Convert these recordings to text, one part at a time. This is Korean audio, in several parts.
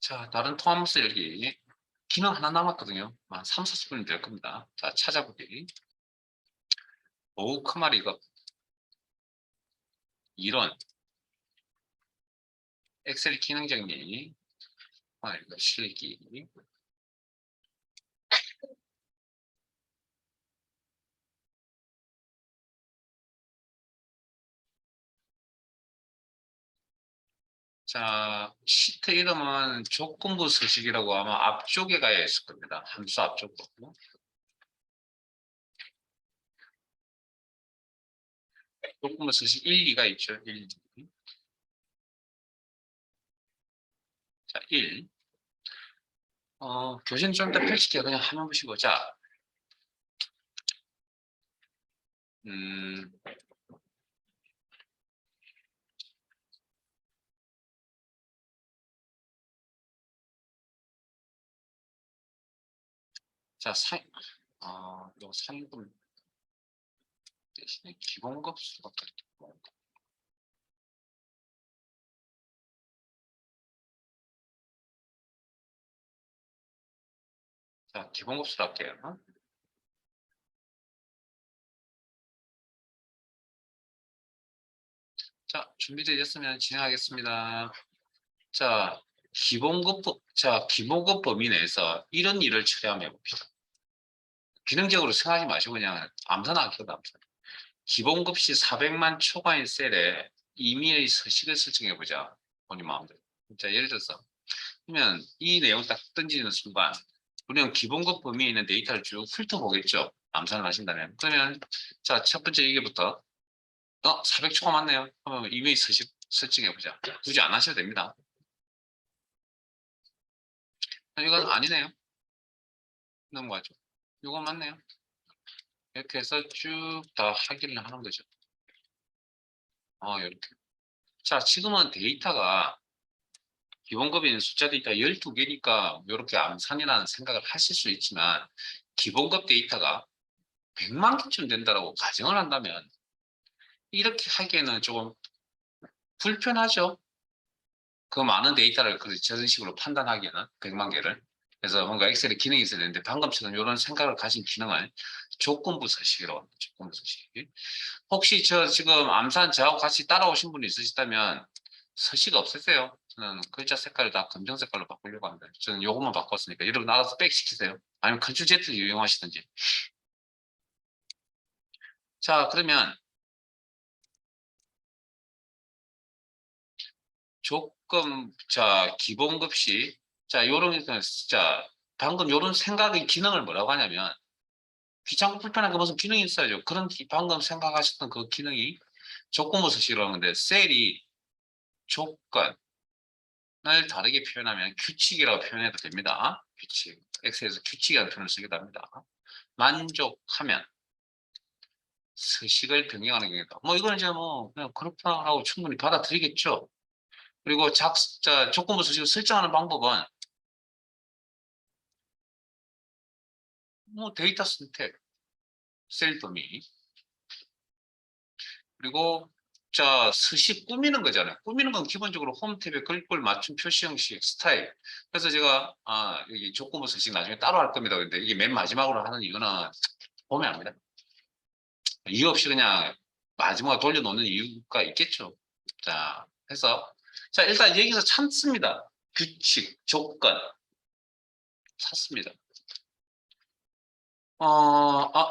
자, 다른 통합문서 열기. 기능 하나 남았거든요. 한 3, 40분이 될 겁니다. 자, 찾아보기. 오, 크마리 이거. 이론. 엑셀 기능 정리. 이거 실기. 자, 시트 이름은 조건부 서식이라고 아마 앞쪽에 가야 있을 겁니다. 함수 앞쪽으로. 조건부 서식 1, 2가 있죠. 1, 2. 자, 1. 교재는 좀 이따 펼칠게요. 그냥 화면 보시고. 자, 음, 자, 요 상금 대신에 기본급수가 있고. 자, 기본급수로 할게요. 자, 준비되셨으면 진행하겠습니다. 자, 기본급 범위 내에서 이런 일을 처리하면 해봅시다. 기능적으로 생각하지 마시고 그냥 암산하 할게요, 암산. 기본급 시 400만 초과인 셀에 임의의 서식을 설정해보자. 본인 마음대로. 자, 예를 들어서, 그러면 이 내용을 딱 던지는 순간, 우리는 기본급 범위에 있는 데이터를 쭉 훑어보겠죠. 암산을 하신다면. 그러면, 자, 첫 번째 이게부터, 400초가 맞네요. 그러면 임의 서식 설정해보자. 굳이 안 하셔도 됩니다. 이건 아니네요. 넘어가죠. 이거 맞네요. 이렇게 해서 쭉 다 확인을 하는 거죠. 이렇게. 자, 지금은 데이터가 기본급인 숫자 데이터 12개니까 이렇게 암산이라는 생각을 하실 수 있지만 기본급 데이터가 100만 개쯤 된다고 가정을 한다면 이렇게 하기에는 조금 불편하죠. 그 많은 데이터를 저런 식으로 판단하기에는 100만 개를. 그래서 뭔가 엑셀에 기능이 있어야 되는데 방금처럼 이런 생각을 가진 기능을 조건부 서식이라고 합니다. 조건부 서식. 혹시 저 지금 암산 저하고 같이 따라오신 분이 있으시다면 서식 없으세요? 저는 글자 색깔을 다 검정 색깔로 바꾸려고 합니다. 저는 요것만 바꿨으니까 여러분 알아서 백 시키세요. 아니면 컨트롤 Z 이용하시든지. 자, 그러면 기본급식. 자, 자, 방금 요런 생각의 기능을 뭐라고 하냐면 귀찮고 불편하게 무슨 기능이 있어야죠. 방금 생각하셨던 그 기능이 조건부 서식이라고 하는데 셀이 조건, 을 다르게 표현하면 규칙이라고 표현해도 됩니다. 규칙. 엑셀에서 규칙이라는 표현을 쓰기도 합니다. 만족하면 서식을 변경하는 경우다. 이거는 이제 그냥 그렇구나 하고 충분히 받아들이겠죠. 그리고 조건부 서식을 설정하는 방법은 데이터 선택, 셀 더미, 그리고 서식 꾸미는 거잖아요. 꾸미는 건 기본적으로 홈 탭에 글꼴 맞춤 표시 형식 스타일. 그래서 제가 여기 조건부 서식 나중에 따로 할 겁니다. 근데 이게 맨 마지막으로 하는 이유는 보면 압니다. 이유 없이 그냥 마지막에 돌려놓는 이유가 있겠죠. 자, 해서 일단 여기서 찾습니다. 규칙, 조건 찾습니다.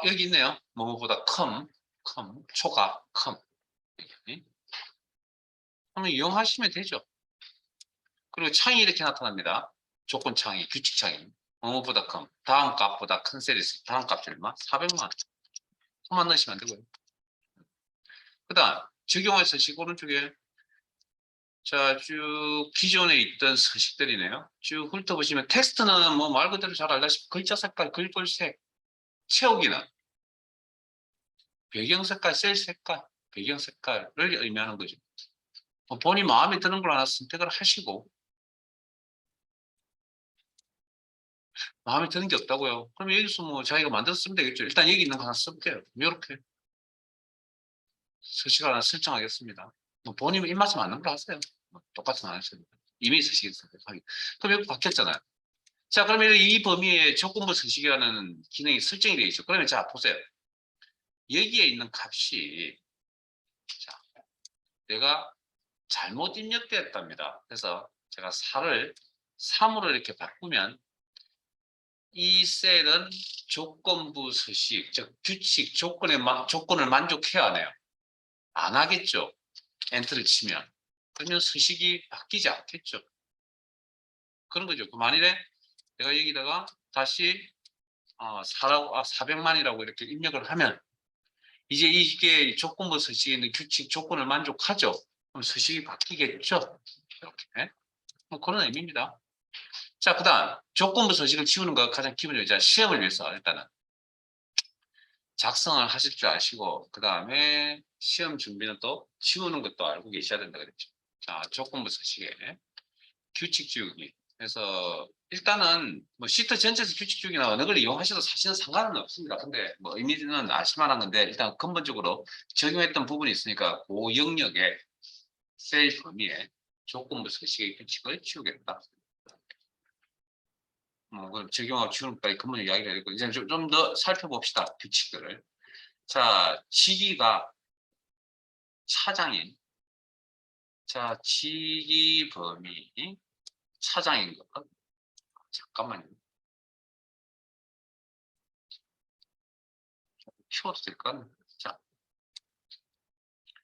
여기 있네요. 뭐뭐보다 초과, 그러면 이용하시면 되죠. 그리고 창이 이렇게 나타납니다. 조건 창이, 규칙 창이. 뭐뭐보다 다음 값보다 큰 셀이 있어요. 다음 값이 얼마? 400만. 그만 넣으시면 되고요. 그 다음, 적용할 서식 오른쪽에 자, 쭉 기존에 있던 서식들이네요. 쭉 훑어보시면 텍스트는 말 그대로 잘 알다시피 글자 색깔, 글꼴색, 채우기는 배경 색깔, 셀 색깔, 배경 색깔을 의미하는 거죠. 본인 마음에 드는 걸 하나 선택을 하시고 마음에 드는 게 없다고요. 그럼 여기서 자기가 만들어서 쓰면 되겠죠. 일단 여기 있는 거 하나 써볼게요. 이렇게 서식을 하나 설정하겠습니다. 본인 입맛에 맞는 걸 하세요. 똑같은 안 하셔도 됩니다. 이미 서식에서 확인. 그럼 여기 바뀌었잖아요. 자, 그러면 이 범위에 조건부 서식이라는 기능이 설정이 되어 있죠. 그러면 자, 보세요. 여기에 있는 값이, 자, 내가 잘못 입력되었답니다. 그래서 제가 4를 3으로 이렇게 바꾸면 이 셀은 조건부 서식, 즉 규칙 조건을 만족해야 하네요. 안 하겠죠. 엔터를 치면. 그러면 서식이 바뀌지 않겠죠. 그런 거죠. 그 만일에 내가 여기다가 다시 400만이라고 이렇게 입력을 하면 이제 이게 조건부 서식에 있는 규칙 조건을 만족하죠. 그럼 서식이 바뀌겠죠. 이렇게. 뭐 그런 의미입니다. 자, 그 다음 조건부 서식을 지우는 거 가장 기본적이죠. 시험을 위해서 일단은 작성을 하실 줄 아시고 그 다음에 시험 준비는 또 지우는 것도 알고 계셔야 된다 그랬죠. 자, 조건부 서식에 규칙 지우기. 그래서 일단은 뭐 시트 전체에서 규칙 지우기나 어느 걸 이용하셔도 사실은 상관은 없습니다. 근데 뭐 의미는 아실만한 건데 일단 근본적으로 적용했던 부분이 있으니까 그 영역에 셀 범위에 조건부 서식의 규칙을 지우겠다. 적용하고 지우는까지 근본 이야기가 되고 이제 좀 더 살펴봅시다. 규칙들을. 자, 지기가 차장인 자, 지기 범위 차장인 것. 잠깐만요. 키워도 될까? 자,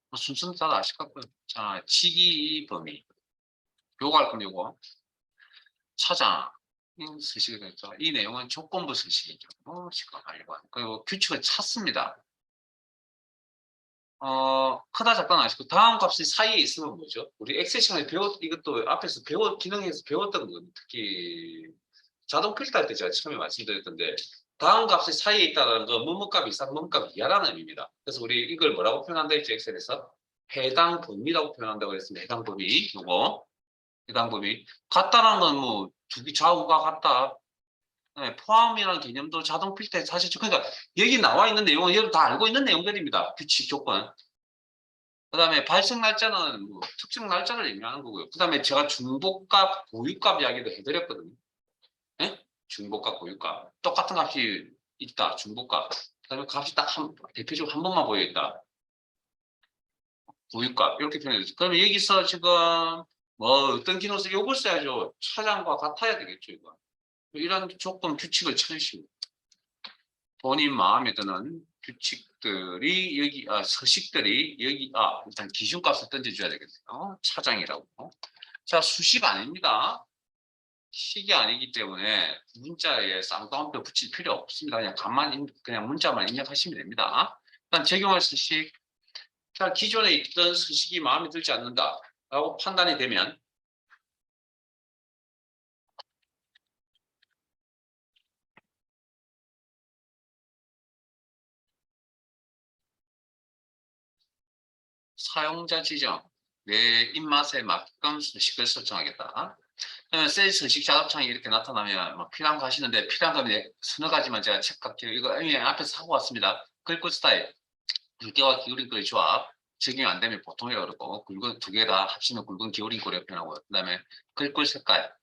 뭐 순서는 다 아실 것 같고요. 자, 지기 범위. 요거 할 건데 요거. 차장. 서식이 되죠. 이 내용은 조건부 서식이죠. 시간 알고. 그리고 규칙을 찾습니다. 크다 작다 아시고 다음 값이 사이에 있으면 뭐죠? 우리 엑셀 시간에 이것도 앞에서 기능에서 배웠던 거거든요. 특히 자동 필터 할 때 제가 처음에 말씀드렸던데 다음 값이 사이에 있다는 건 뭐뭐값 이상 뭐뭐값 이하라는 의미입니다. 그래서 우리 이걸 뭐라고 표현한다 했죠? 엑셀에서 해당 범위라고 표현한다고 했습니다. 해당 범위 요거 해당 범위 같다라는 건 뭐 두개 좌우가 같다. 네, 포함이라는 개념도 자동 필터에 사실 그러니까 여기 나와 있는 내용은 여러분 다 알고 있는 내용들입니다. 규칙 조건. 그 다음에 발생 날짜는 뭐 특정 날짜를 의미하는 거고요. 그 다음에 제가 중복값, 고유값 이야기도 해드렸거든요. 예? 중복값, 고유값. 똑같은 값이 있다. 중복값. 그 다음에 값이 대표적으로 한 번만 보여있다. 고유값. 이렇게 표현해주죠. 그러면 여기서 지금 뭐 어떤 기능 써 요걸 써야죠. 차량과 같아야 되겠죠. 이거. 이런 조건 규칙을 찾으시고 본인 마음에 드는 규칙들이 여기 서식들이 여기 일단 기준값을 던져줘야 되겠어요. 차장이라고. 자, 수식 아닙니다. 식이 아니기 때문에 문자에 쌍따옴표 붙일 필요 없습니다. 그냥 문자만 입력하시면 됩니다. 일단 적용할 서식. 자, 기존에 있던 서식이 마음에 들지 않는다라고 판단이 되면 사용자 지정, 내 입맛에 맞게끔 서식을 설정하겠다. 셀 서식 작업창이 이렇게 나타나면 뭐 필요한 거 하시는데 필요한 거는 서너 가지만 제가 체크할게요. 이거 이미 앞에서 하고 왔습니다. 글꼴 스타일, 굵게와 기울인 글의 조합, 적용 안 되면 보통이라고 그러고 굵은 두 개 다 합치면 굵은 기울인 글이라고 표현하고 그다음에 글꼴 색깔,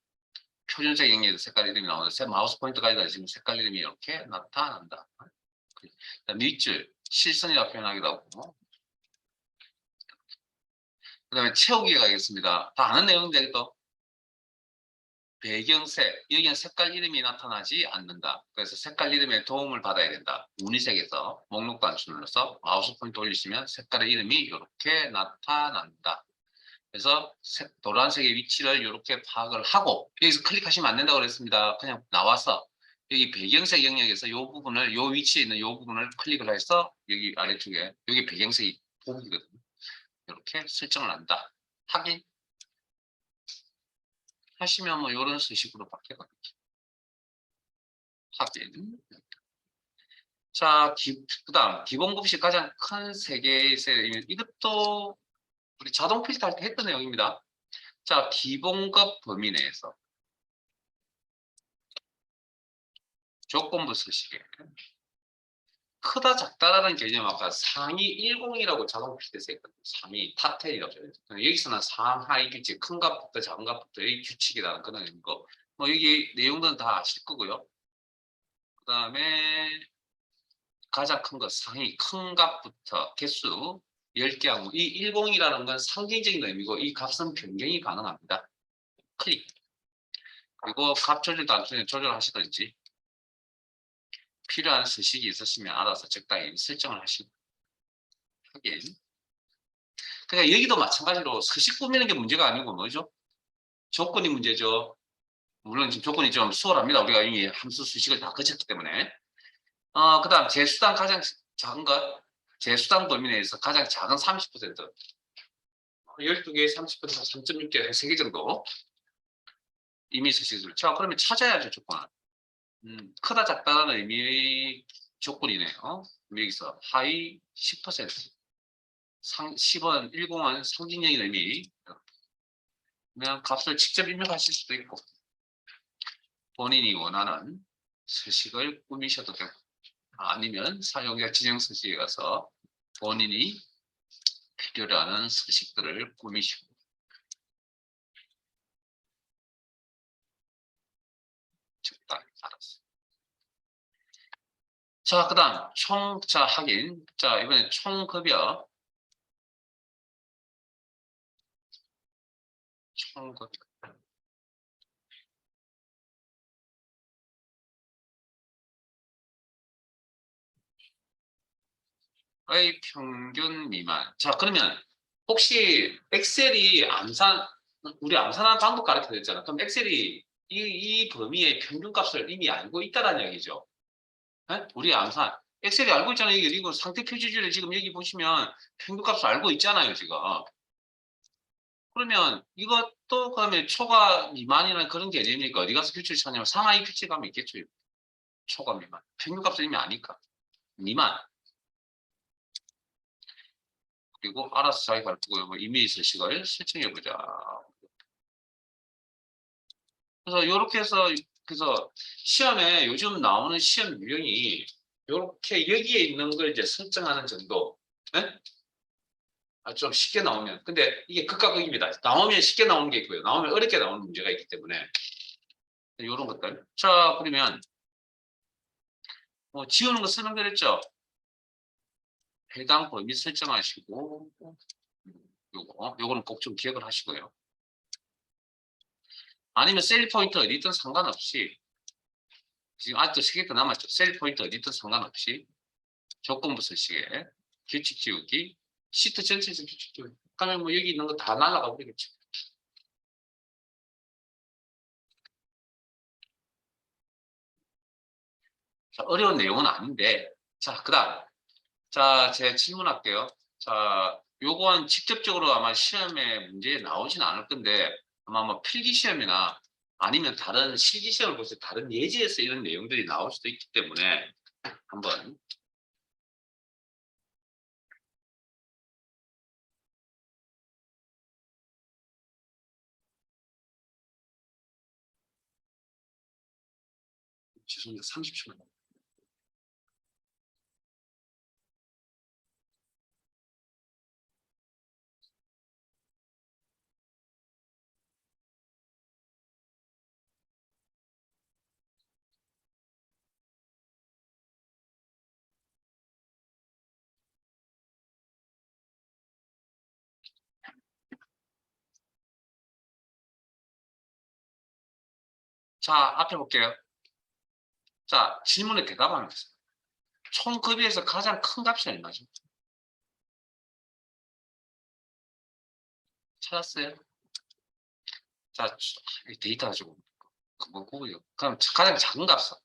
표준색 영역에서 색깔 이름이 나오는데 마우스 포인트 가이드가 지금 색깔 이름이 이렇게 나타난다. 그다음 밑줄, 실선이라고 표현하기도 하고 그다음에 채우기에 가겠습니다. 다 아는 내용인데 또 배경색, 여기는 색깔 이름이 나타나지 않는다. 그래서 색깔 이름에 도움을 받아야 된다. 무늬색에서 목록 단추 눌러서 마우스 포인트 올리시면 색깔의 이름이 이렇게 나타난다. 그래서 노란색의 위치를 이렇게 파악을 하고 여기서 클릭하시면 안 된다고 그랬습니다. 그냥 나와서 여기 배경색 영역에서 이 부분을 이 위치에 있는 이 부분을 클릭을 해서 여기 아래쪽에 여기 배경색이 보이거든요. 이렇게 설정을 한다. 확인 하시면 뭐 이런 식으로 바뀌거든요. 확인. 자, 그다음 기본급식 가장 큰 세 개의 셀 이것도 우리 자동 필터 할 때 했던 내용입니다. 자, 기본급 범위 내에서 조건부 서식에 크다 작다라는 개념 아까 상위 10이라고 자동필 때 썼거든요. 상위 탑10이라고 해요. 여기서는 상하이 규칙, 큰 값부터 작은 값부터의 규칙이라는 그런 거. 뭐 여기 내용들은 다 아실 거고요. 그다음에 가장 큰 거 상위 큰 값부터 개수 10개 하고 이 10이라는 건 상징적인 의미고 이 값은 변경이 가능합니다. 클릭. 그리고 값 조절도 나중에 조절하시든지 필요한 서식이 있으시면 알아서 적당히 설정을 하시고 하긴. 그러니까 여기도 마찬가지로 서식 꾸미는 게 문제가 아니고 뭐죠? 조건이 문제죠. 물론 지금 조건이 좀 수월합니다. 우리가 이미 함수 수식을 다 거쳤기 때문에. 그다음 재수당 가장 작은 것, 재수당 범위 내에서 가장 작은 30%, 12개 30%, 3.6개, 3개 정도 이미 서식을. 자, 그러면 찾아야죠, 조건을. 크다 작다는 의미의 조건이네요. 여기서 하위 10%, 10원, 10은 상징적인 의미. 그냥 값을 직접 입력하실 수도 있고 본인이 원하는 서식을 꾸미셔도 되고 아니면 사용자 지정 서식에 가서 본인이 필요로 하는 서식들을 꾸미시고 적당히 알았어. 자, 그 다음 자 확인. 자, 이번에 총급여. 총급여. 의 평균 미만. 자, 그러면 혹시 엑셀이 우리 암산하는 방법 가르쳐 드렸잖아. 그럼 엑셀이 이 범위의 평균값을 이미 알고 있다는 얘기죠. 네? 우리 암산. 엑셀이 알고 있잖아요. 이거 상태 표시줄에 지금 여기 보시면 평균값을 알고 있잖아요, 지금. 그러면 이것도 그러면 초과 미만이라는 그런 개념이니까 어디 가서 규칙을 찾냐면 상하이 규칙하면 있겠죠. 초과 미만. 평균값을 이미 아니까. 미만. 그리고 알아서 자기 발표고 뭐 이미지 서식을 설정해 보자. 그래서 이렇게 해서 그래서 시험에 요즘 나오는 시험 유형이 이렇게 여기에 있는 걸 이제 설정하는 정도. 네? 좀 쉽게 나오면. 근데 이게 극과 극입니다. 나오면 쉽게 나오는 게 있고요. 나오면 어렵게 나오는 문제가 있기 때문에 이런 것들. 자, 그러면 지우는 거 설명드렸죠. 해당 범위 설정하시고 요거는 꼭 좀 기억을 하시고요. 아니면 셀 포인트 어디든 상관없이 지금 아직도 3개 더 남았죠. 셀 포인트 어디든 상관없이 조건부 서식에 규칙 지우기, 시트 전체에서 규칙 지우기. 그러면 뭐 여기 있는 거 다 날아가 버리겠죠. 자, 어려운 내용은 아닌데, 자, 그다음, 자, 제가 질문할게요. 자, 요건 직접적으로 아마 시험에 문제에 나오진 않을 건데 아마 뭐 필기 시험이나 아니면 다른 실기 시험을 보실 때 다른 예제에서 이런 내용들이 나올 수도 있기 때문에 한번 죄송합니다. 30초만. 자, 앞에 볼게요. 자, 질문에 대답하면 됐어요. 총 급여에서 가장 큰 값이 얼마죠? 찾았어요? 자, 데이터 가지고 그거 보고요. 그럼 가장 작은 값은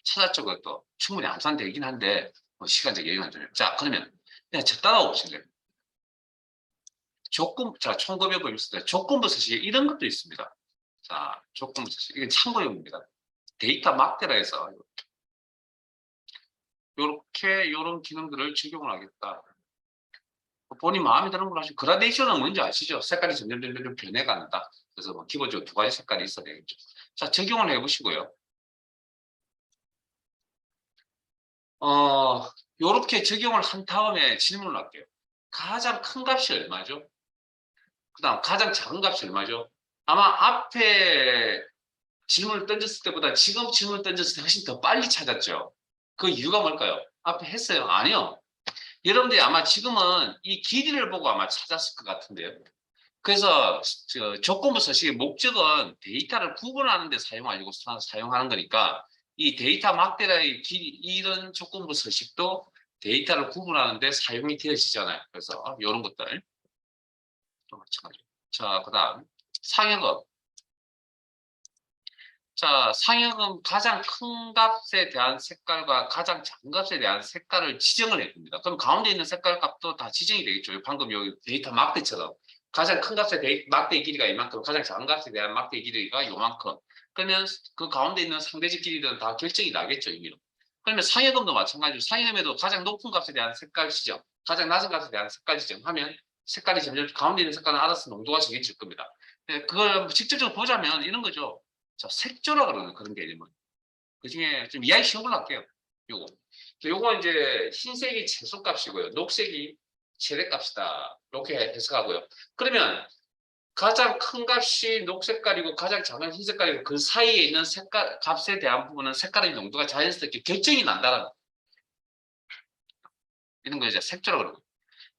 찾았죠, 그것도. 충분히 암산되긴 한데 시간적 여유가 안 되네요. 자, 그러면 그냥 저 따라오실래요? 자, 총급여 범위 있을 때 조건부 서식에 이런 것도 있습니다. 자, 조건부 서식. 이건 참고용입니다. 데이터 막대라 해서 이렇게 이런 기능들을 적용을 하겠다. 본인 마음에 드는 걸 하시고 그라데이션은 뭔지 아시죠? 색깔이 점점 변해간다. 그래서 뭐 기본적으로 2가지 색깔이 있어야 되겠죠. 자, 적용을 해보시고요. 요렇게 적용을 한 다음에 질문을 할게요. 가장 큰 값이 얼마죠? 그 다음 가장 작은 값이 얼마죠? 아마 앞에 질문을 던졌을 때보다 지금 질문을 던졌을 때 훨씬 더 빨리 찾았죠. 그 이유가 뭘까요? 앞에 했어요? 아니요. 여러분들이 아마 지금은 이 길이를 보고 아마 찾았을 것 같은데요. 그래서 조건부 서식의 목적은 데이터를 구분하는 데 사용하는 거니까 이 데이터 막대라의 길이 이런 조건부 서식도 데이터를 구분하는 데 사용이 되어지잖아요. 그래서 이런 것들 또 마찬가지로. 자, 그다음 상역은. 자, 상역은 가장 큰 값에 대한 색깔과 가장 작은 값에 대한 색깔을 지정을 해줍니다. 그럼 가운데 있는 색깔 값도 다 지정이 되겠죠. 방금 여기 데이터 막대처럼. 가장 큰 값의 막대의 길이가 이만큼, 가장 작은 값에 대한 막대의 길이가 요만큼. 그러면 그 가운데 있는 상대적 길이들은 다 결정이 나겠죠, 의미로. 그러면 상여금도 마찬가지로 상여금에도 가장 높은 값에 대한 색깔 지정, 가장 낮은 값에 대한 색깔 지정하면 색깔이 점점 가운데 있는 색깔은 알아서 농도가 정해질 겁니다. 그걸 직접적으로 보자면 이런 거죠. 자, 색조라 그러는 그런 개념은. 그 중에 좀 이야기 쉬운 걸로 할게요. 요거. 요거 이제 흰색이 최소값이고요. 녹색이 최대값이다. 이렇게 해석하고요. 그러면 가장 큰 값이 녹색깔이고 가장 작은 흰색깔이고 그 사이에 있는 색깔 값에 대한 부분은 색깔의 농도가 자연스럽게 결정이 난다는 이런 거 이제 색조라 그러고.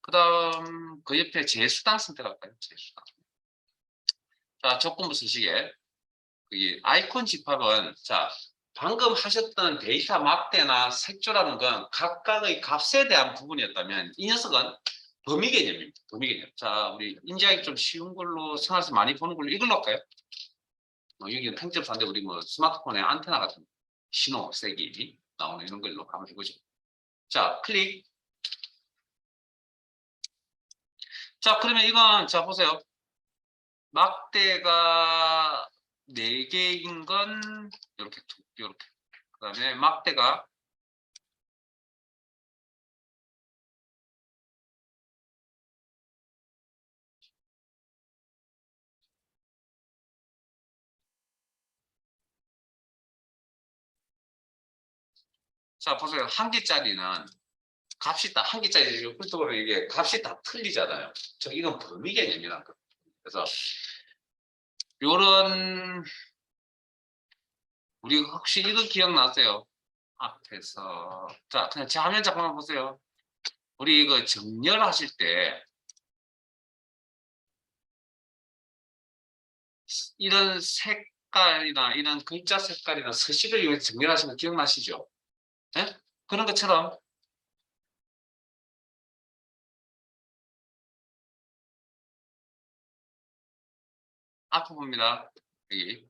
그다음 그 옆에 재수당 선택할까요? 재수당. 자, 조건부 서식에 이 아이콘 집합은 자 방금 하셨던 데이터 막대나 색조라는 건 각각의 값에 대한 부분이었다면 이 녀석은 범위 개념입니다. 범위 개념. 자, 우리 인지하기 좀 쉬운 걸로 생활에서 많이 보는 걸로 이걸로 할까요? 여기는 팽점사인데 우리 뭐 스마트폰에 안테나 같은 신호 세기 나오는 이런 걸로 한번 해보죠. 자, 클릭. 자, 그러면 이건 자 보세요. 막대가 4개인 건 이렇게 이렇게. 그다음에 막대가 자 보세요. 한 개짜리는 값이 다 한 개짜리 훑어보면 이게 값이 다 틀리잖아요. 저 이건 범위 개념이라는 거. 그래서 요런 우리 혹시 이거 기억나세요? 앞에서 자 그냥 제 화면 잠깐만 보세요. 우리 이거 정렬하실 때 이런 색깔이나 이런 글자 색깔이나 서식을 이용해서 정렬하시는 거 기억나시죠? 네? 그런 것처럼 앞에 봅니다. 여기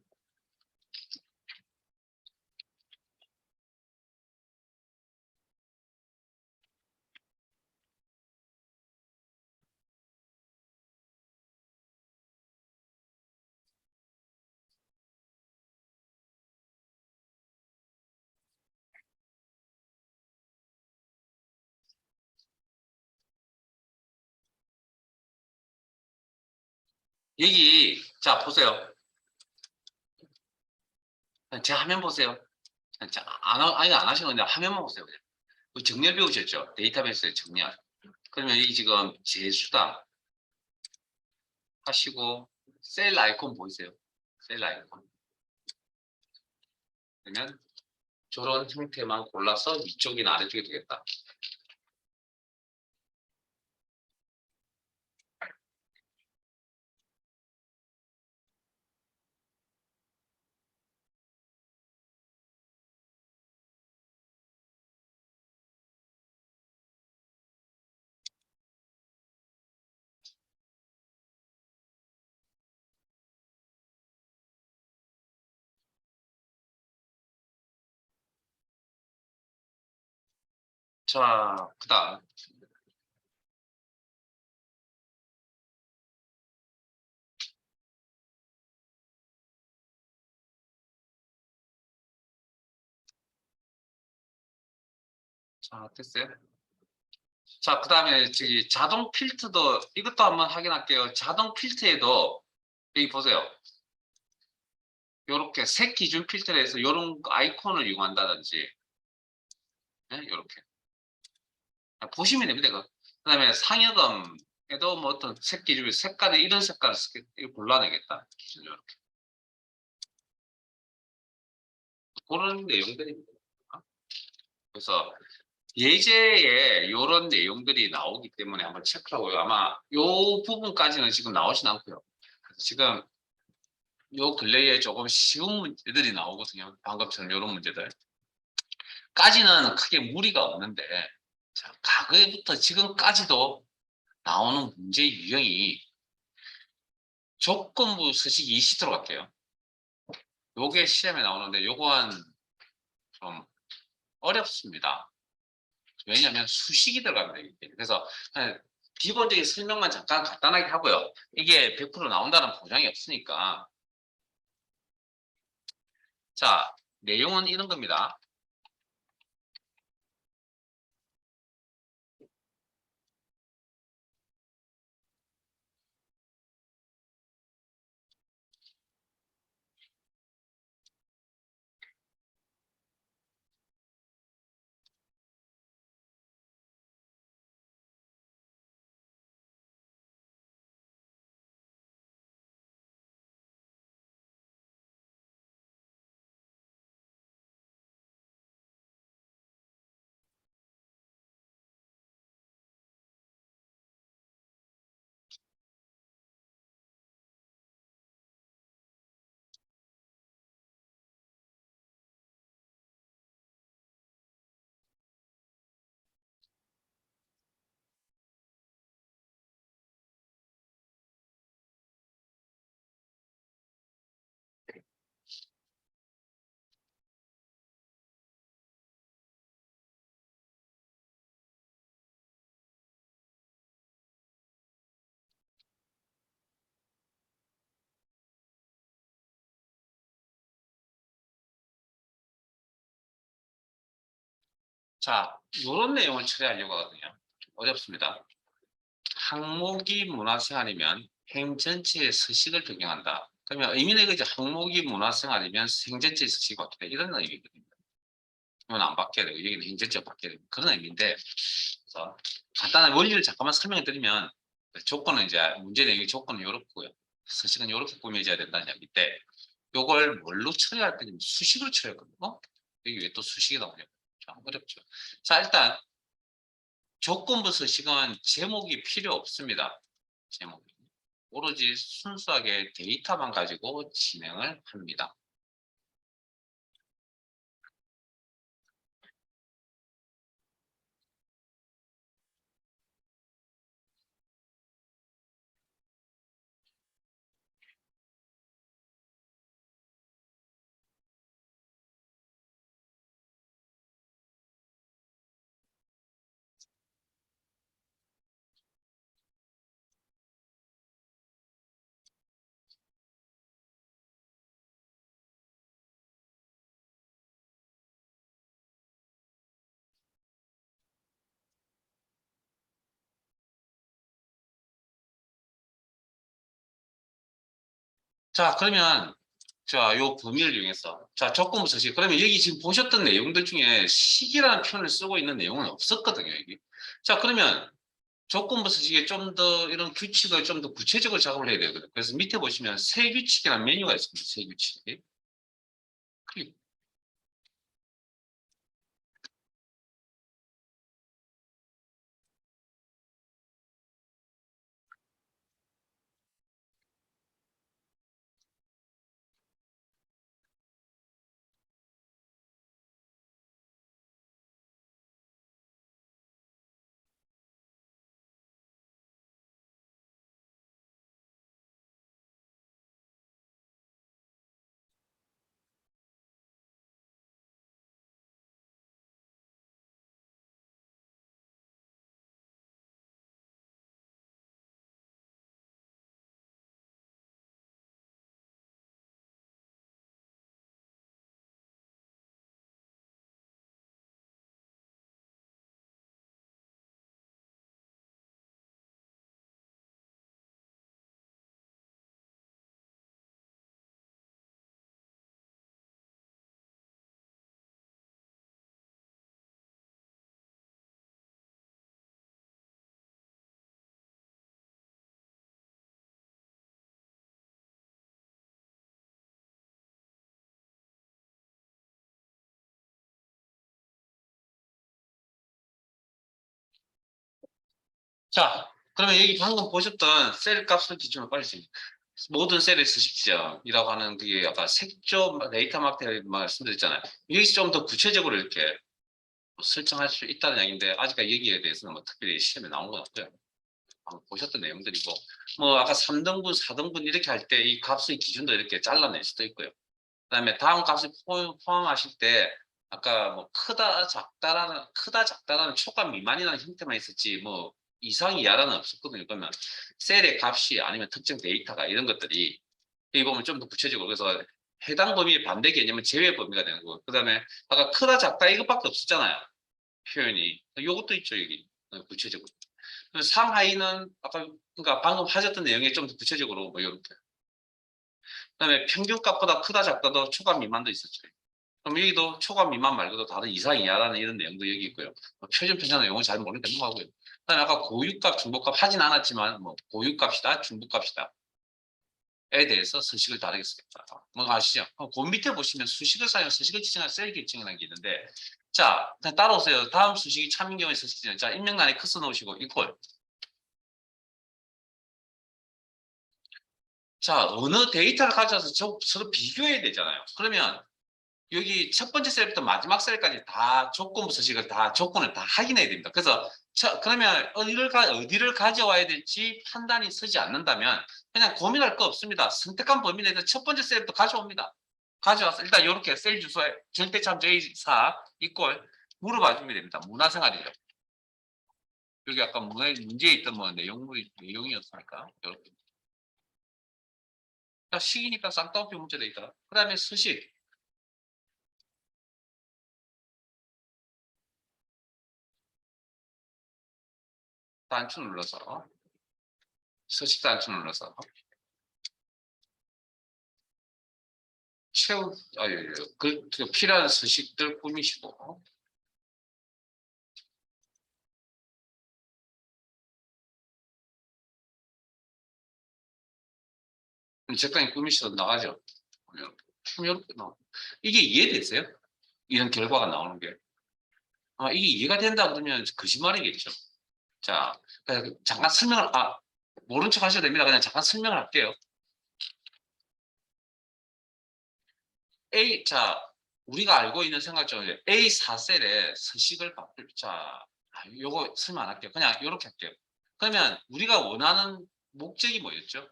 여기 자 보세요. 제 화면 보세요. 자, 아니 안 하시는 건데 화면만 보세요. 그냥. 그 정렬 배우셨죠? 데이터베이스의 정렬. 그러면 여기 지금 재수당 하시고 셀 아이콘 보이세요? 셀 아이콘. 그러면 저런 형태만 골라서 위쪽이나 아래쪽이 되겠다. 자, 그다음 자 됐어요? 자, 그다음에 저기 자동 필터도 이것도 한번 확인할게요. 자동 필터에도 여기 보세요. 이렇게 색 기준 필터에서 이런 아이콘을 이용한다든지 이렇게 보시면 됩니다. 그다음에 상여금에도 뭐 어떤 새끼 중에 색깔을 이런 색깔을 골라내겠다 기준 이렇게 그런 내용들입니다. 그래서 예제에 이런 내용들이 나오기 때문에 한번 체크하고요. 아마 요 부분까지는 지금 나오진 않고요. 그래서 지금 요 근래에 조금 쉬운 문제들이 나오거든요. 방금처럼 이런 문제들. 까지는 크게 무리가 없는데, 자, 과거에부터 지금까지도 나오는 문제 유형이 조건부 서식이 시도록 할게요. 요게 시험에 나오는데 요건 좀 어렵습니다. 왜냐하면 수식이 들어갑니다. 그래서 기본적인 설명만 잠깐 간단하게 하고요. 이게 100% 나온다는 보장이 없으니까. 자, 내용은 이런 겁니다. 자, 이런 내용을 처리하려고 하거든요. 어렵습니다. 항목이 문화생활이면 행 전체의 서식을 적용한다. 그러면 의미는 그죠. 항목이 문화생활이면 행 전체의 서식이 바뀌다. 이런 의미거든요. 이건 안 바뀌어야 되고 여기는 행 전체가 바뀌어야 되고 그런 의미인데 그래서 간단한 원리를 잠깐만 설명해 드리면 조건은 이제 문제 내용의 조건은 이렇고요. 서식은 이렇게 꾸며져야 된다는 얘기인데 요걸 뭘로 처리할 거냐면 수식으로 처리했거든요. 여기 왜 또 수식이 나오냐고. 참 어렵죠. 자, 일단 조건부 서식은 제목이 필요 없습니다. 제목이. 오로지 순수하게 데이터만 가지고 진행을 합니다. 자, 그러면 자, 요 범위를 이용해서 자, 조건부 서식. 그러면 여기 지금 보셨던 내용들 중에 식이라는 표현을 쓰고 있는 내용은 없었거든요, 여기. 자, 그러면 조건부 서식에 좀 더 이런 규칙을 좀 더 구체적으로 작업을 해야 되거든요. 그래서 밑에 보시면 세 규칙이라는 메뉴가 있습니다. 세 규칙. 클릭. 자, 그러면 여기 방금 보셨던 셀 값을 기준으로 빨리 줍니다. 모든 셀의 수식지정이라고 하는 그게 아까 색조 데이터 마켓 말씀드렸잖아요. 여기서 좀 더 구체적으로 이렇게 설정할 수 있다는 얘기인데 아직까지 여기에 대해서는 뭐 특별히 시험에 나온 건 없고요. 보셨던 내용들이고 뭐 아까 3등분, 4등분 이렇게 할 때 이 값의 기준도 이렇게 잘라낼 수도 있고요. 그다음에 다음 값을 포함하실 때 아까 뭐 크다 작다라는 초과 미만이라는 형태만 있었지 뭐 이상 이하라는 없었거든요. 그러면 셀의 값이 아니면 특정 데이터가 이런 것들이 여기 보면 좀 더 구체적으로 그래서 해당 범위의 반대 개념은 제외 범위가 되는 거고 그다음에 아까 크다 작다 이것밖에 없었잖아요. 표현이 이것도 있죠 여기 구체적으로. 상하이는 아까 그러니까 방금 하셨던 내용에 좀 더 구체적으로 뭐 이렇게. 그다음에 평균값보다 크다 작다도 초과 미만도 있었죠. 그럼 여기도 초과 미만 말고도 다른 이상 이하라는 이런 내용도 여기 있고요. 표준 편차는 용어 잘 모르니까 넘어가고요. 그다음에 아까 고유값, 중복값 하진 않았지만 뭐 고유값이다, 중복값이다. 에 대해서 서식을 다르게 쓰겠다. 뭐 아시죠? 그 밑에 보시면 수식을 사용, 서식을 지정한 셀 계층이라는 게 있는데, 자, 따라오세요. 다음 수식이 참인 경우에 서식 지정. 자, 입력란에 커서 놓으시고 이퀄. 자, 어느 데이터를 가져와서 서로 비교해야 되잖아요. 그러면 여기 첫 번째 셀부터 마지막 셀까지 다 조건부 서식을 다 조건을 다 확인해야 됩니다. 그래서 그러면 어디를 가져와야 될지 판단이 서지 않는다면 그냥 고민할 거 없습니다. 선택한 범위 내에서 첫 번째 셀부터 가져옵니다. 가져와서 일단 이렇게 셀 주소에 절대참조 A4 이꼴 물어봐 주면 됩니다. 문화생활이죠. 여기 아까 문제에 있던 뭐 내용이었으니까 이렇게. 식이니까 쌍따옴표 문제돼 있다. 그 다음에 서식. 단추 눌러서 서식 단추 눌러서 채우 그 필요한 서식들 꾸미시고 적당히 꾸미셔도 나가죠. 그럼 이렇게 나와. 이게 이해되세요? 이런 결과가 나오는 게. 이게 이해가 된다 그러면 거짓말이겠죠. 자, 잠깐 모른 척 하셔도 됩니다. 그냥 잠깐 설명을 할게요. 자, 우리가 알고 있는 생각처럼 A4셀에 서식을 바꿀, 요거 설명 안 할게요. 그냥 이렇게 할게요. 그러면 우리가 원하는 목적이 뭐였죠?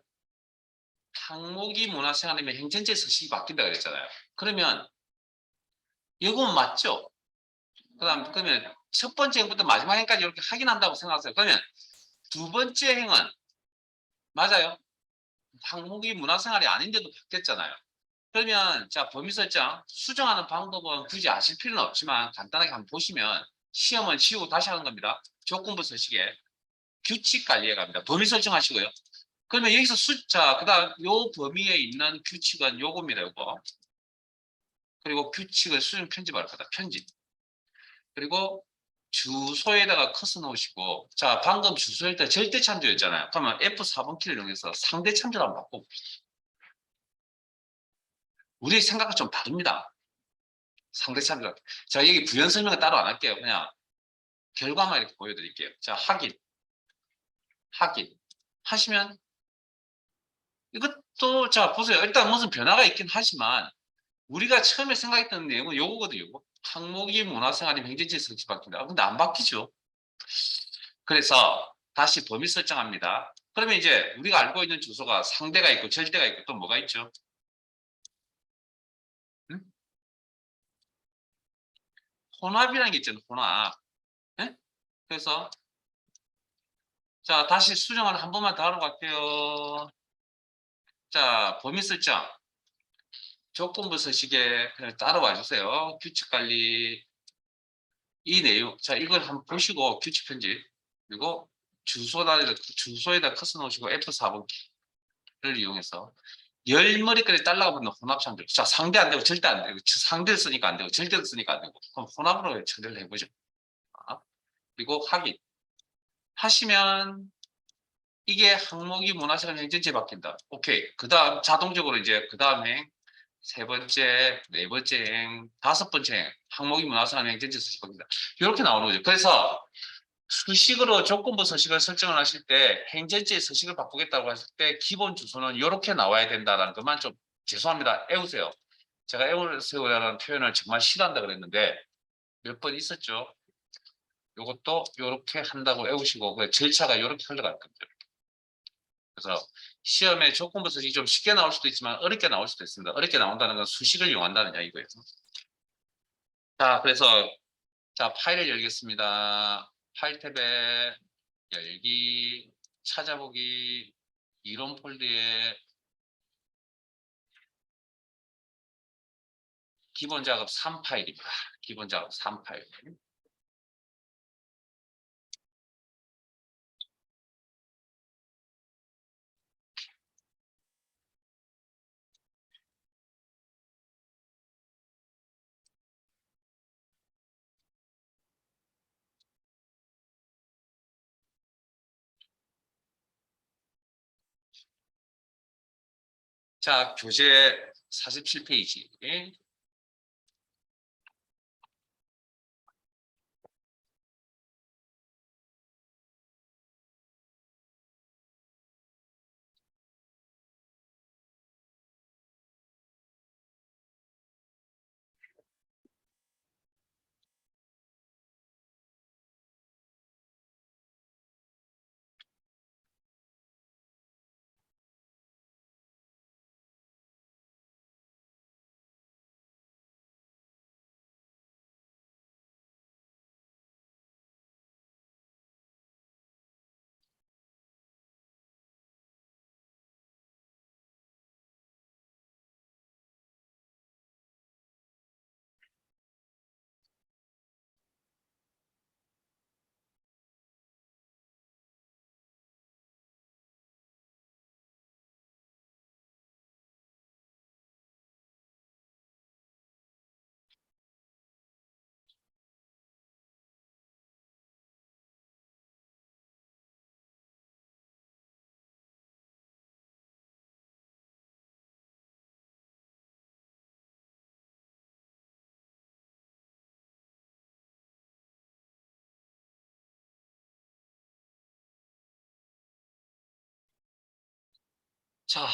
항목이 문화생활이면 행전제 서식이 바뀐다 그랬잖아요. 그러면 이건 맞죠? 그러면 첫 번째 행부터 마지막 행까지 이렇게 확인한다고 생각하세요. 그러면 두 번째 행은 맞아요. 항목이 문화생활이 아닌데도 바뀌었잖아요. 그러면 자 범위 설정 수정하는 방법은 굳이 아실 필요는 없지만 간단하게 한번 보시면 시험은 지우고 다시 하는 겁니다. 조건부 서식에 규칙 관리에 갑니다. 범위 설정하시고요. 그러면 여기서 그다음 요 범위에 있는 규칙은 요겁니다. 요거. 그리고 규칙을 수정 편집할 거다. 편집. 그리고 주소에다가 커서 놓으시고 자 방금 주소일 때 절대 참조였잖아요. 그러면 F4번 키를 이용해서 상대 참조를 한번 바꿔봅시다. 우리 생각과 좀 다릅니다. 상대 참조. 자 여기 부연 설명은 따로 안 할게요. 그냥 결과만 이렇게 보여드릴게요. 자 확인 하시면 이것도 자 보세요. 일단 무슨 변화가 있긴 하지만 우리가 처음에 생각했던 내용은 요거거든요. 요거. 항목이 문화생활이 행정지에 설치 바뀐다. 근데 안 바뀌죠. 그래서 다시 범위 설정합니다. 그러면 이제 우리가 알고 있는 주소가 상대가 있고 절대가 있고 또 뭐가 있죠? 응? 혼합이라는 게 있잖아요. 혼합. 네? 그래서 자 다시 수정을 한 번만 더 하러 갈게요. 자 범위 설정. 조건부 서식에 그냥 따라와 주세요. 규칙 관리 이 내용. 자 이걸 한번 보시고 규칙 편집 그리고 주소에다 커서 놓으시고 F4번을 이용해서 열머리까지 달라가 붙는 혼합 참조. 자, 상대 안 되고 절대 안 되고 상대를 쓰니까 안 되고 절대를 쓰니까 안 되고 그럼 혼합으로 처리를 해보죠. 그리고 확인 하시면 이게 항목이 문화생활 행정지에 바뀐다. 오케이. 그 다음 자동적으로 이제 그 다음에 세 번째, 네 번째 행, 다섯 번째 행 항목이 문화생활 행정지에 바뀐다. 이렇게 나오는 거죠. 그래서 수식으로 조건부 서식을 설정을 하실 때 행전지의 서식을 바꾸겠다고 했을 때 기본 주소는 이렇게 나와야 된다는 것만 좀 죄송합니다. 애우세요. 제가 애우세요라는 표현을 정말 싫어한다 그랬는데 몇 번 있었죠. 이것도 이렇게 한다고 애우시고 그 절차가 이렇게 흘러갈 겁니다. 그래서 시험에 조건부 서식이 좀 쉽게 나올 수도 있지만 어렵게 나올 수도 있습니다. 어렵게 나온다는 건 수식을 이용한다는 이야기고요. 자, 그래서 자 파일을 열겠습니다. 파일 탭에 열기, 찾아보기, 이론 폴드에 기본 작업 3파일입니다. 기본 작업 3파일. 자, 교재 47페이지. 자,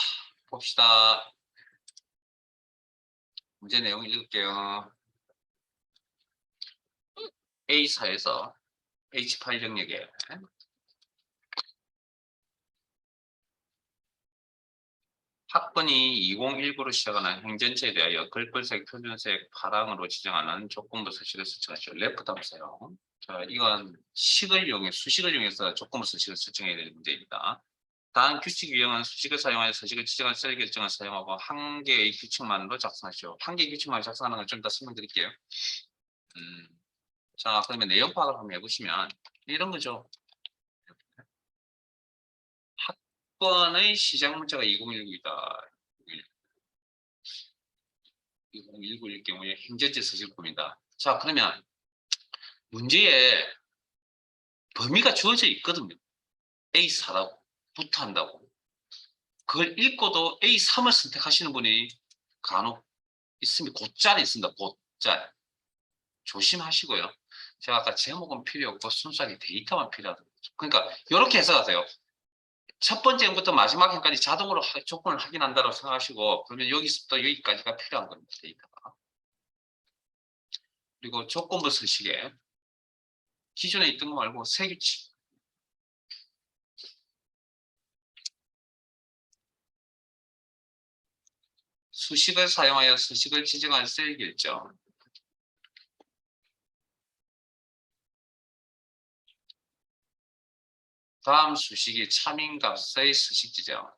봅시다. 문제 내용 읽을게요. A사에서 H8 영역에 학번이 2019로 시작하는 행전체에 대하여 글꼴색, 표준색, 파랑으로 지정하는 조건부 서식을 설정하시오. 레프트 보세요. 자, 이건 식을 이용해, 수식을 이용해서 조건부 서식을 설정해야 되는 문제입니다. 다음 규칙 유형은 수식을 사용하여 서식을 지정한 셀 결정을 사용하고 한 개의 규칙만으로 작성하시오. 한 개의 규칙만 작성하는 걸 좀 이따 설명드릴게요. 자, 그러면 내용 파악을 한번 해보시면 이런 거죠. 학번의 시작 문자가 2019이다. 2019일 경우에 행전지 서식법입니다. 자, 그러면 문제에 범위가 주어져 있거든요. A4라고 부터 한다고. 그걸 읽고도 A3을 선택하시는 분이 간혹 있으면 곧잘 있습니다. 곧잘. 조심하시고요. 제가 아까 제목은 필요 없고 순수하게 데이터만 필요하다. 그러니까 이렇게 해석하세요. 첫 번째 행부터 마지막 행까지 자동으로 조건을 확인한다고 생각하시고 그러면 여기서부터 여기까지가 필요한 겁니다. 데이터가. 그리고 조건부 서식에 기존에 있던 거 말고 새 규칙. 수식을 사용하여 수식을 지정할 셀 결정. 다음 수식이 참인값의 수식 지정.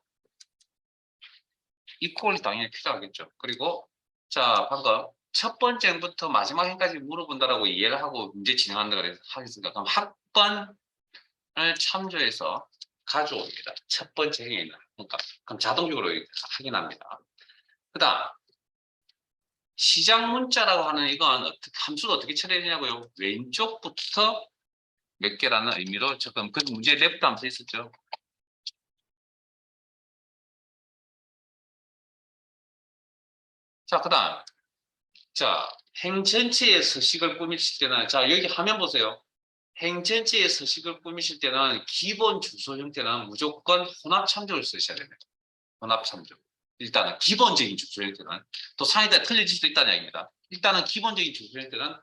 이퀄이 당연히 필요하겠죠. 그리고 자 방금 첫 번째 행부터 마지막 행까지 물어본다라고 이해를 하고 문제 진행한다고 하겠습니다. 그럼 학번을 참조해서 가져옵니다. 첫 번째 행에 있는 그러니까 그럼 자동적으로 확인합니다. 그다음 시작 문자라고 하는 이건 어떻게 함수가 어떻게 처리되냐고요? 왼쪽부터 몇 개라는 의미로 조금 그 문제 레프트 함수 있었죠. 자, 그다음 자, 행 전체의 서식을 꾸밀 때는 자, 여기 화면 보세요. 행전지의 서식을 꾸미실 때는 기본 주소 형태는 무조건 혼합 참조를 쓰셔야 됩니다. 혼합 참조. 일단은 기본적인 주소 형태는 또 상위에 틀려질 수도 있다는 이야기입니다. 일단은 기본적인 주소 형태는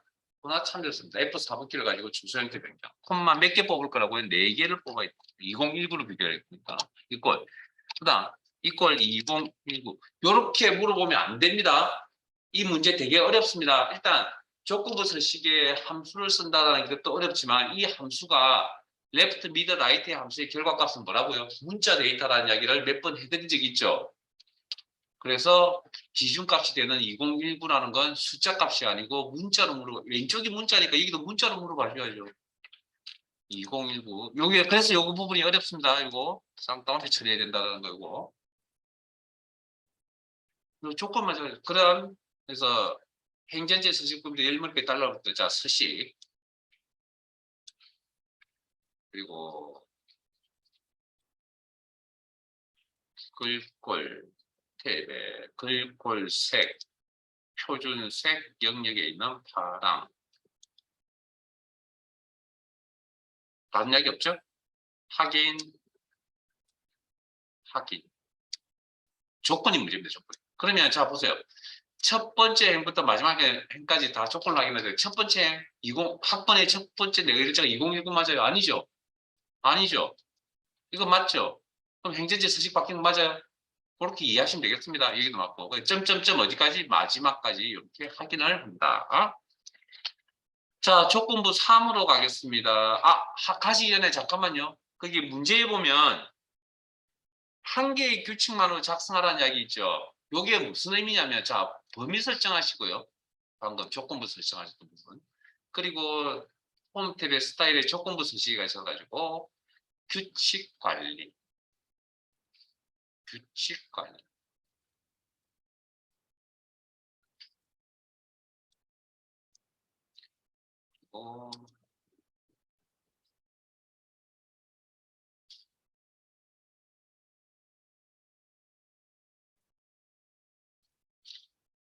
혼합 참조를 씁니다. F4번키를 가지고 주소 형태 변경. 콤마 몇 개 뽑을 거라고요? 4개를 뽑아야 돼요. 2019로 비교하니까 이꼴. 그다음 이꼴 2019. 이렇게 물어보면 안 됩니다. 이 문제 되게 어렵습니다. 일단 조건부 서식에 함수를 쓴다는 것도 어렵지만 이 함수가 레프트, 미드, 라이트의 함수의 결과값은 뭐라고요? 문자 데이터라는 이야기를 몇 번 해드린 적이 있죠. 그래서 기준값이 되는 2019라는 건 숫자 값이 아니고 문자로 물어봐. 왼쪽이 문자니까 여기도 문자로 물어봐줘야죠. 2019. 요게 그래서 요거 부분이 어렵습니다. 이거 쌍따옴표 처리해야 된다는 거고. 조건만 그런 그래서 행전지 서식법도 10개 달라붙어. 자, 서식. 그리고 글꼴 탭에 글꼴 색, 표준색 영역에 있는 파랑. 다른 이야기 없죠? 확인. 조건이 문제입니다. 조건. 그러면 자 보세요. 첫 번째 행부터 마지막 행까지 다 조건을 확인해야 첫 번째 행, 학번의 첫 번째 내 글자가 2019 맞아요? 아니죠? 아니죠? 이거 맞죠? 그럼 행전지 서식 바뀐 거 맞아요? 그렇게 이해하시면 되겠습니다. 여기도 맞고. 점점점 어디까지? 마지막까지 이렇게 확인을 한다. 자, 조건부 3으로 가겠습니다. 가시 전에 잠깐만요. 거기 문제에 보면 한 개의 규칙만으로 작성하라는 이야기 있죠. 이게 무슨 의미냐면, 자, 범위 설정하시고요. 방금 조건부 설정하셨던 부분. 그리고 홈 탭의 스타일에 조건부 서식이 있어가지고, 규칙 관리. 규칙 관리. 그리고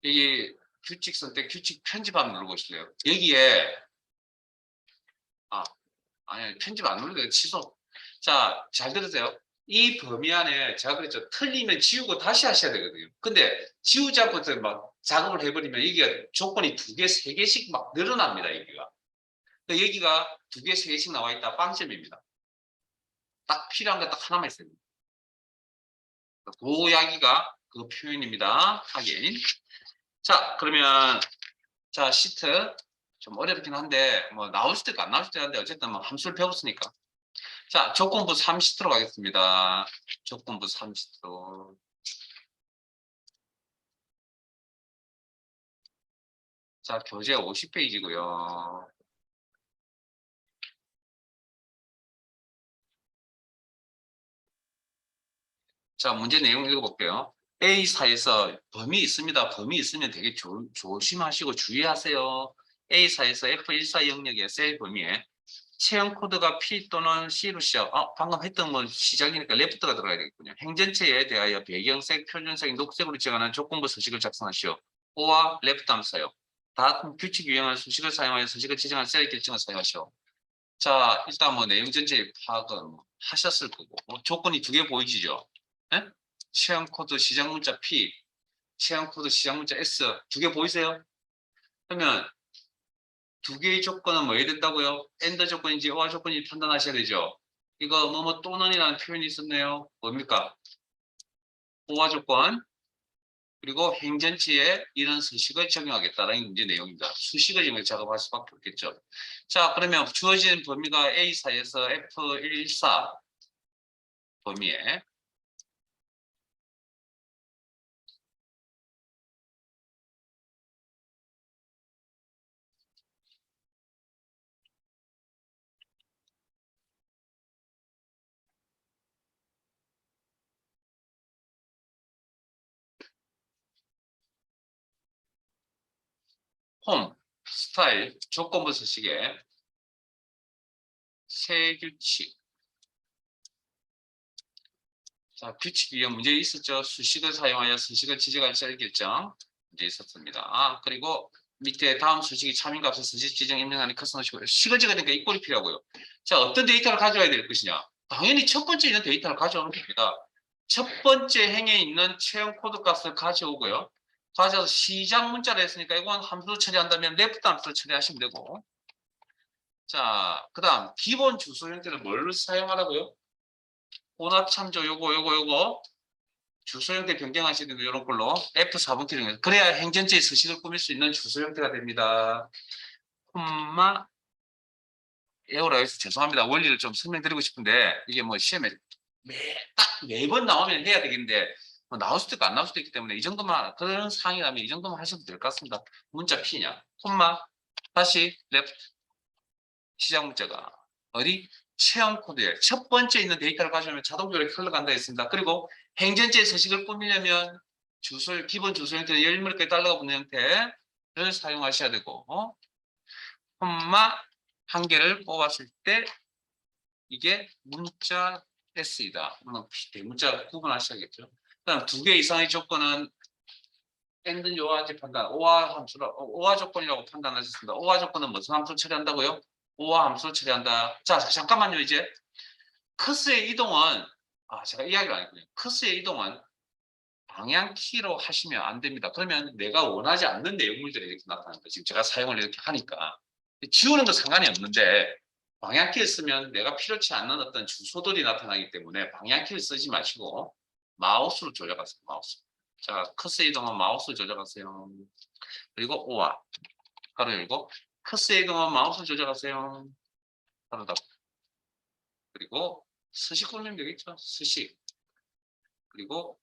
여기 규칙 선택, 규칙 편집 한번 눌러보실래요? 여기에, 아, 아니, 편집 안 눌러도 취소. 자, 잘 들으세요. 이 범위 안에 제가 그랬죠. 틀리면 지우고 다시 하셔야 되거든요. 근데 지우지 않고 막 작업을 해버리면 이게 조건이 2개, 3개씩 막 늘어납니다. 여기가. 여기가 2개, 3개씩 나와 있다. 빵점입니다. 딱 필요한 거 딱 하나만 있어요. 그 이야기가 그 표현입니다. 확인. 자, 그러면 자, 시트 좀 어렵긴 한데 뭐 나올 수도 있고 안 나올 수도 있는데 어쨌든 뭐 함수를 배웠으니까. 자, 조건부 3시트로 가겠습니다. 조건부 3시트로. 자, 교재 50페이지고요. 자, 문제 내용 읽어볼게요. A사에서 범위 있습니다. 범위 있으면 되게 조심하시고 주의하세요. A사에서 F14 영역의 셀 범위에 체험 코드가 P 또는 C로 시작. 방금 했던 건 시작이니까 레프트가 들어가야 되겠군요. 행전체에 대하여 배경색, 표준색, 녹색으로 지정하는 조건부 서식을 작성하시오. O와 레프트 함 사용. 다음 규칙 유형한 수식을 사용하여 서식을 지정한 셀 결정을 사용하시오. 자, 일단 뭐 내용 전체 파악은 하셨을 거고 조건이 2개 보이시죠? 네? 체험 코드 시작 문자 P, 체험 코드 시작 문자 S 2개 보이세요? 그러면 2개의 조건은 뭐 해야 된다고요? AND 조건인지 OR 조건인지 판단하셔야 되죠. 이거 뭐뭐 또는이라는 표현이 있었네요. 뭡니까? OR 조건 그리고 행전치에 이런 수식을 적용하겠다라는 문제 내용입니다. 수식을 지금 작업할 수밖에 없겠죠. 자, 그러면 주어진 범위가 A사에서 F14 범위에 홈, 스타일, 조건부 서식에 세 규칙. 자, 규칙 위에 문제 있었죠. 수식을 사용하여 수식을 지정할 셀 결정 문제 있었습니다. 그리고 밑에 다음 수식이 참인값의 수식 지정 입력하는 커스텀 시거지가 되니까 이꼴이 필요하고요. 자, 어떤 데이터를 가져와야 될 것이냐? 당연히 첫 번째 있는 데이터를 가져오는 겁니다. 첫 번째 행에 있는 체형 코드 값을 가져오고요. 가져서 시작 문자를 했으니까 이건 함수로 처리한다면 레프트 함수로 처리하시면 되고. 자, 그 다음 기본 주소 형태는 뭘 사용하라고요? 혼합 참조 요거 주소 형태 변경하시는 거 이런 걸로 F4번 키를 그래야 행전지의 서식을 꾸밀 수 있는 주소 형태가 됩니다. 콤마 에어라 해서 죄송합니다. 원리를 좀 설명드리고 싶은데 이게 뭐 시험에 매번 나오면 해야 되겠는데 뭐 나올 수도 있고 안 나올 수도 있기 때문에 이 정도만 그런 상황이라면 이 정도만 하셔도 될 것 같습니다. 문자 P냐 콤마 다시 레프트 시작 문자가 어디 체험 코드에 첫 번째 있는 데이터를 가져오면 자동적으로 흘러간다 했습니다. 그리고 행전지의 서식을 꾸미려면 주소 기본 주소 형태는 열물까지 달러가 붙는 형태를 사용하셔야 되고 콤마 한 개를 뽑았을 때 이게 문자 S이다. 대문자 구분하셔야겠죠. 그다음 두 개 이상의 조건은 엔드 요하지 판단, 오화 함수로 오화 조건이라고 판단하셨습니다. 오화 조건은 무슨 함수를 처리한다고요? 오화 함수를 처리한다. 자, 잠깐만요. 이제 커스의 이동은 제가 이야기를 안 했군요. 커스의 이동은 방향 키로 하시면 안 됩니다. 그러면 내가 원하지 않는 내용물들이 이렇게 나타나는 거예요. 지금 제가 사용을 이렇게 하니까 지우는 건 상관이 없는데 방향키를 쓰면 내가 필요치 않는 어떤 주소들이 나타나기 때문에 방향키를 쓰지 마시고 마우스로 조작하세요. 마우스. 자, 커스 이동은 마우스 조작하세요. 그리고 오와 가로 열고 커스 이동은 마우스 조작하세요. 가로 닫고 그리고 서식 꾸미면 되겠죠. 서식 그리고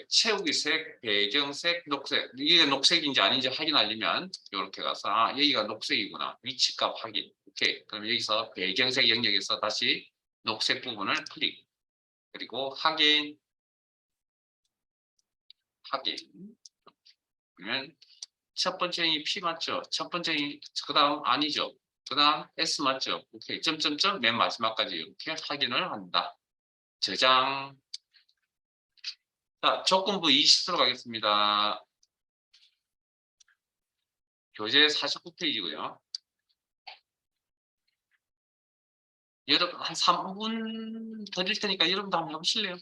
채우기색, 배경색, 녹색. 이게 녹색인지 아닌지 확인하려면 이렇게 가서 여기가 녹색이구나. 위치값 확인. 오케이. 그럼 여기서 배경색 영역에서 다시 녹색 부분을 클릭. 그리고 확인. 그러면 첫 번째이 P 맞죠? 첫 번째이 그 다음 아니죠? 그 다음 S 맞죠? 오케이. 점점점 맨 마지막까지 이렇게 확인을 한다. 저장. 자, 조건부 20으로 가겠습니다. 교재 49페이지고요. 여러분 한 3분 드릴 테니까 여러분도 한번 해보실래요?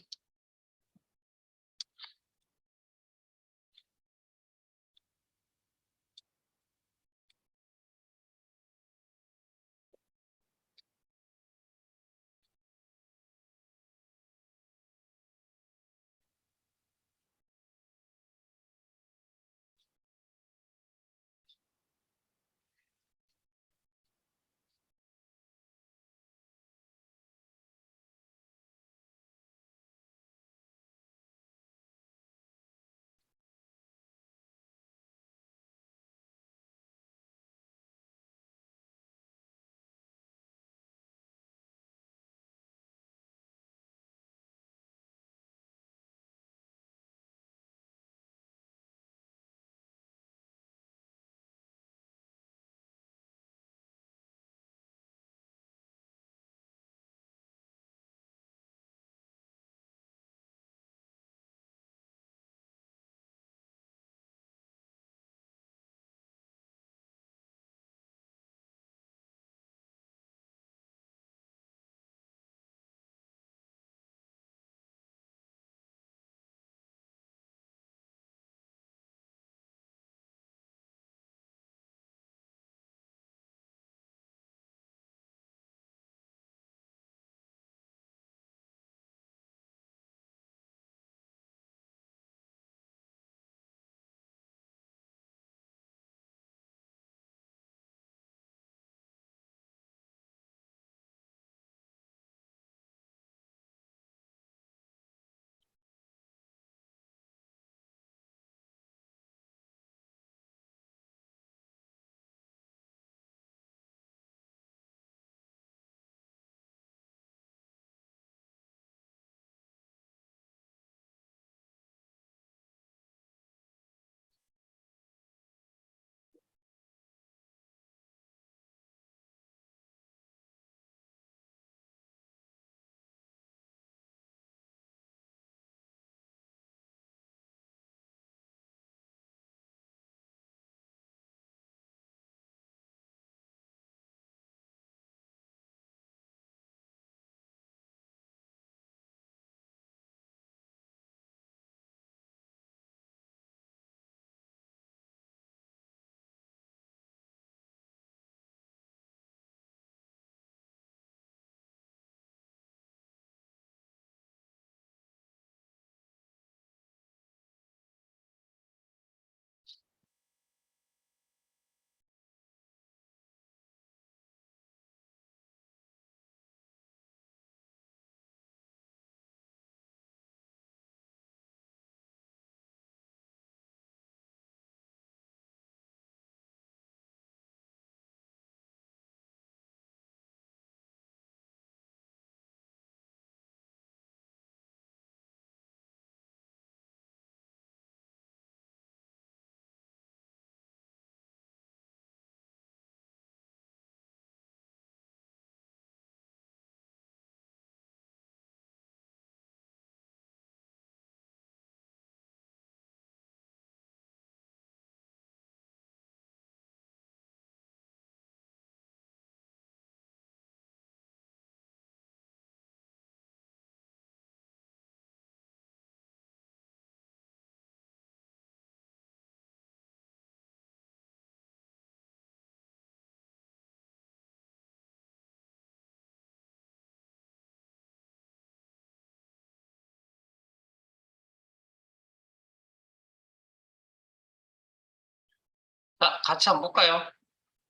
자, 같이 한번 볼까요?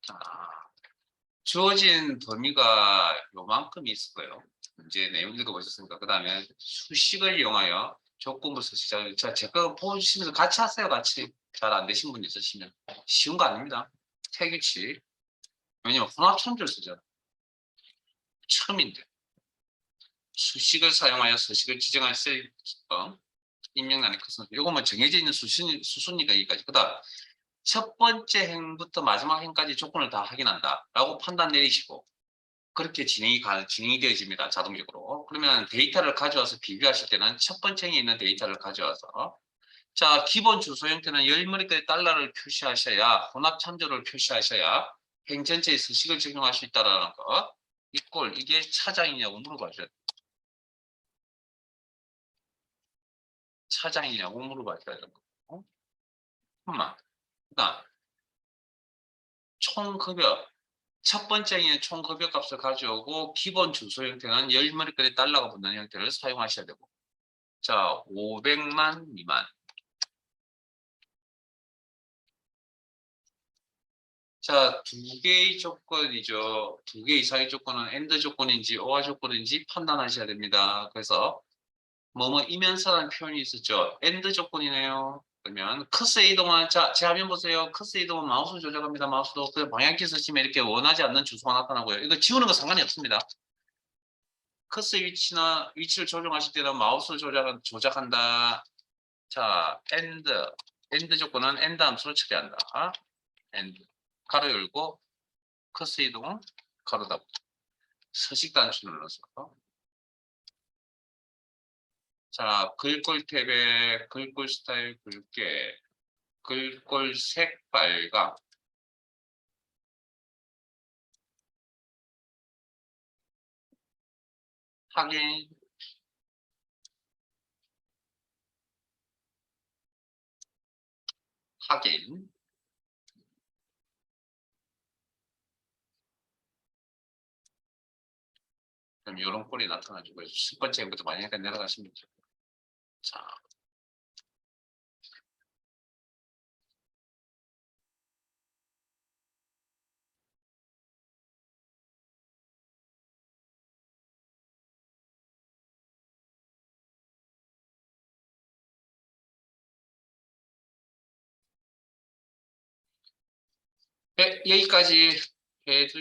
자, 주어진 범위가 요만큼 있을 거예요. 문제 내용 읽어보셨습니까? 그 다음에 수식을 이용하여 조건부 서식. 자, 제거 보시면서 같이 하세요, 같이. 잘 안 되신 분 있으시면. 쉬운 거 아닙니다. 태규칙. 왜냐면 혼합천조를 쓰잖아. 처음인데. 수식을 사용하여 서식을 지정할 수 입력란의 큰 수순. 요거 뭐 정해져 있는 수순이니까 여기까지. 그 다음 첫 번째 행부터 마지막 행까지 조건을 다 확인한다 라고 판단 내리시고 그렇게 진행이 되어집니다. 자동적으로. 그러면 데이터를 가져와서 비교하실 때는 첫 번째 행에 있는 데이터를 가져와서 자, 기본 주소 형태는 10머리까지 달러를 표시하셔야 혼합 참조를 표시하셔야 행 전체의 서식을 적용할 수 있다는 거. 이게 차장이냐고 물어봐줘야 돼요. 차장이냐고 물어봐줘야 되는 거. 그다음 총급여. 첫 번째는 총급여 값을 가져오고 기본 주소 형태는 10머리까지 달러가 붙는 형태를 사용하셔야 되고 자, 500만 미만. 자, 두 개의 조건이죠. 두 개 이상의 조건은 AND 조건인지 OR 조건인지 판단하셔야 됩니다. 그래서 뭐뭐 이면서라는 표현이 있었죠. AND 조건이네요. 그러면 커스 이동은 자, 제 화면 보세요. 커스 이동은 마우스 조작합니다. 마우스도 그 방향키 쓰시면 이렇게 원하지 않는 주소가 나타나고요. 이거 지우는 거 상관이 없습니다. 커스 위치를 조정하실 때는 마우스 조작한다. 자, AND 조건은 AND 함수를 처리한다. AND 가로 열고 커스 이동은 가로 닫고 서식 단추 눌러서 자, 글꼴 탭에 글꼴 스타일 굵게 글꼴 색 빨강 확인 확인 그럼 이런 꼴이 나타나지고 첫 번째 부터 만약에 내려가시면 돼요. 자, 네, 여기까지 해주시고